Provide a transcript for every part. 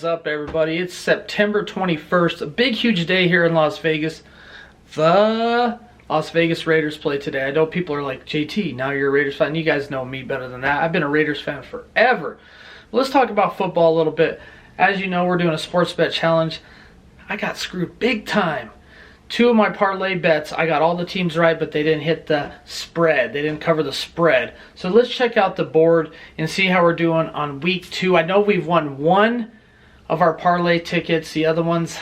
up, everybody? It's September 21st, a big huge day here in Las Vegas. The Las Vegas Raiders play today. I know people are like, JT, now you're a Raiders fan. You guys know me better than that. I've been a Raiders fan forever. Let's talk about football a little bit. As you know, we're doing a sports bet challenge. I got screwed big time. Two of my parlay bets, I got all the teams right, but they didn't hit the spread. They didn't cover the spread. So let's check out the board and see how we're doing on week 2. I know we've won one of our parlay tickets. The other ones,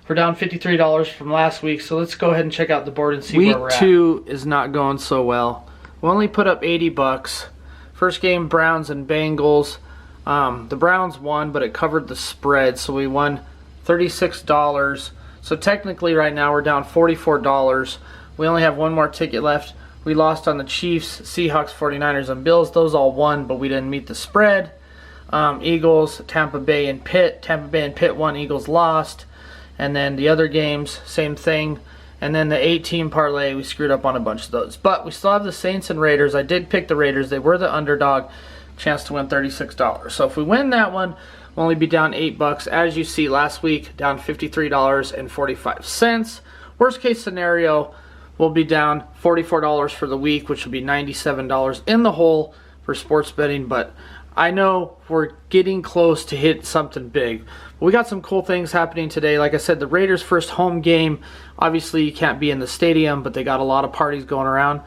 we're down $53 from last week. So let's go ahead and check out the board and see where we're at. Week 2 is not going so well. We only put up 80 bucks. First game, Browns and Bengals. The Browns won, but it covered the spread, so we won $36. So technically right now we're down $44. We only have one more ticket left. We lost on the Chiefs, Seahawks, 49ers, and Bills. Those all won, but we didn't meet the spread. Eagles, Tampa Bay, and Pitt. Tampa Bay and Pitt won, Eagles lost. And then the other games, same thing. And then the 8-team parlay, we screwed up on a bunch of those. But we still have the Saints and Raiders. I did pick the Raiders. They were the underdog. Chance to win $36. So if we win that one, we'll only be down 8 bucks. As you see last week, down $53.45. Worst case scenario, we'll be down $44 for the week, which will be $97 in the hole for sports betting. But I know we're getting close to hit something big. We got some cool things happening today. Like I said, the Raiders' first home game. Obviously, you can't be in the stadium, but they got a lot of parties going around.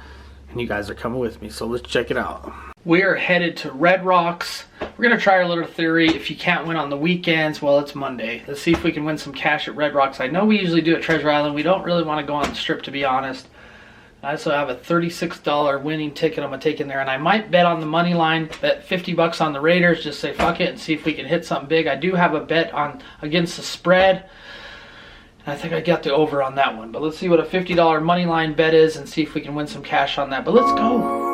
And you guys are coming with me, so let's check it out. We are headed to Red Rocks. We're going to try our little theory. If you can't win on the weekends, well, it's Monday. Let's see if we can win some cash at Red Rocks. I know we usually do at Treasure Island. We don't really want to go on the strip, to be honest. I also have a $36 winning ticket I'm going to take in there. And I might bet on the money line, bet 50 bucks on the Raiders. Just say fuck it and see if we can hit something big. I do have a bet on against the spread. I think I got the over on that one. But let's see what a $50 money line bet is and see if we can win some cash on that. But let's go.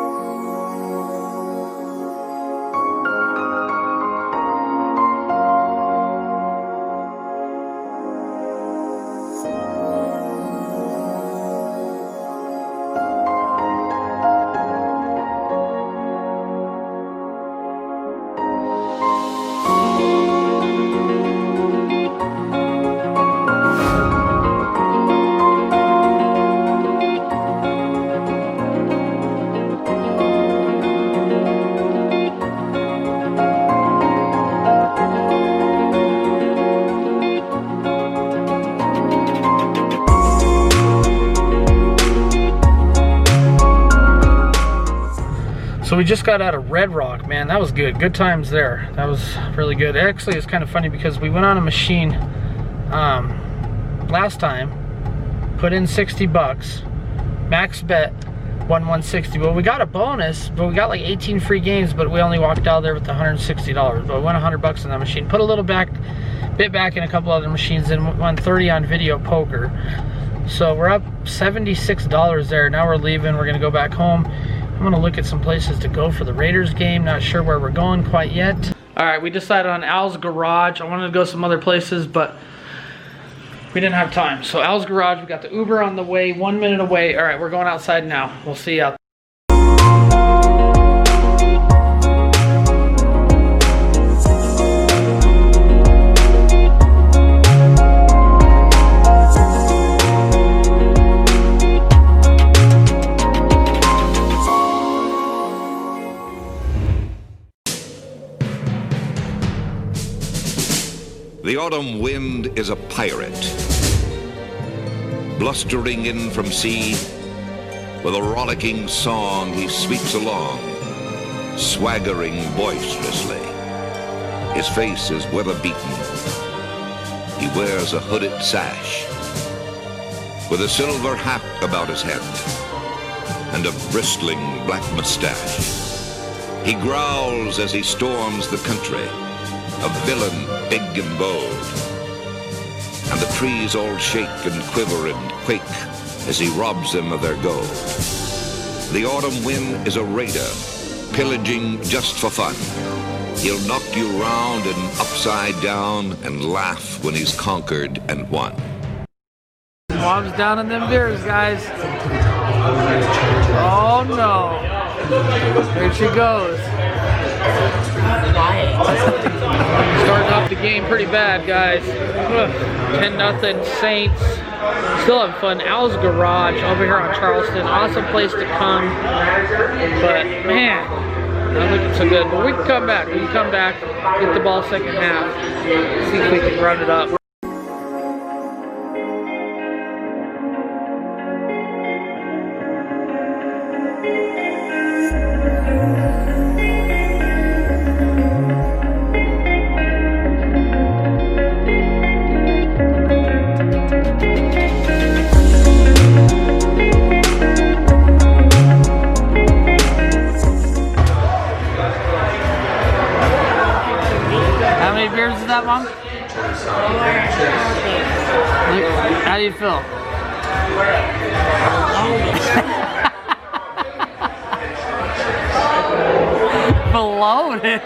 So we just got out of Red Rock, man. That was good. Good times there. That was really good. Actually, it's kind of funny because we went on a machine last time, put in 60 bucks, max bet, won 160. Well, we got a bonus, but we got like 18 free games, but we only walked out there with $160. But we won 100 bucks on that machine. Put a little bit back in a couple other machines and won 30 on video poker. So we're up $76 there. Now we're leaving. We're gonna go back home. I'm gonna look at some places to go for the Raiders game. Not sure where we're going quite yet. All right, we decided on Al's Garage. I wanted to go some other places, but we didn't have time. So Al's Garage, we got the Uber on the way, 1 minute away. All right, we're going outside now. We'll see you out there. The autumn wind is a pirate, blustering in from sea. With a rollicking song he sweeps along, swaggering boisterously. His face is weather-beaten. He wears a hooded sash, with a silver hat about his head, and a bristling black mustache. He growls as he storms the country, a villain big and bold. And the trees all shake and quiver and quake as he robs them of their gold. The autumn wind is a raider, pillaging just for fun. He'll knock you round and upside down and laugh when he's conquered and won. Mom's down in them beers, guys. Oh no. There she goes. Starting off the game pretty bad, guys. 10-0 Saints. Still having fun. Al's Garage over here on Charleston. Awesome place to come. But man, not looking so good. But we can come back. We can come back, get the ball second half, see if we can run it up. How many beers is that, Mom? How do you feel? Bloated.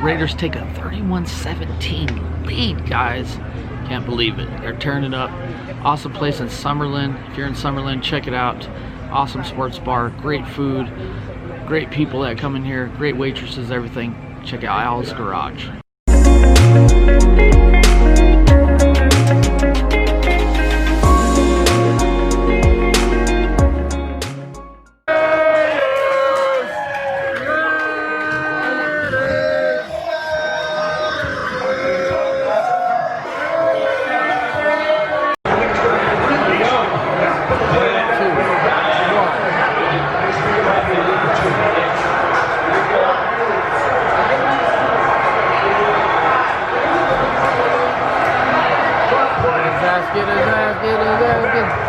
Raiders take a 31-17 lead, guys. Can't believe it. They're turning up. Awesome place in Summerlin. If you're in Summerlin, check it out. Awesome sports bar, great food, great people that come in here, great waitresses, everything. Check out Al's Garage. Get his ass, get his ass, get his ass.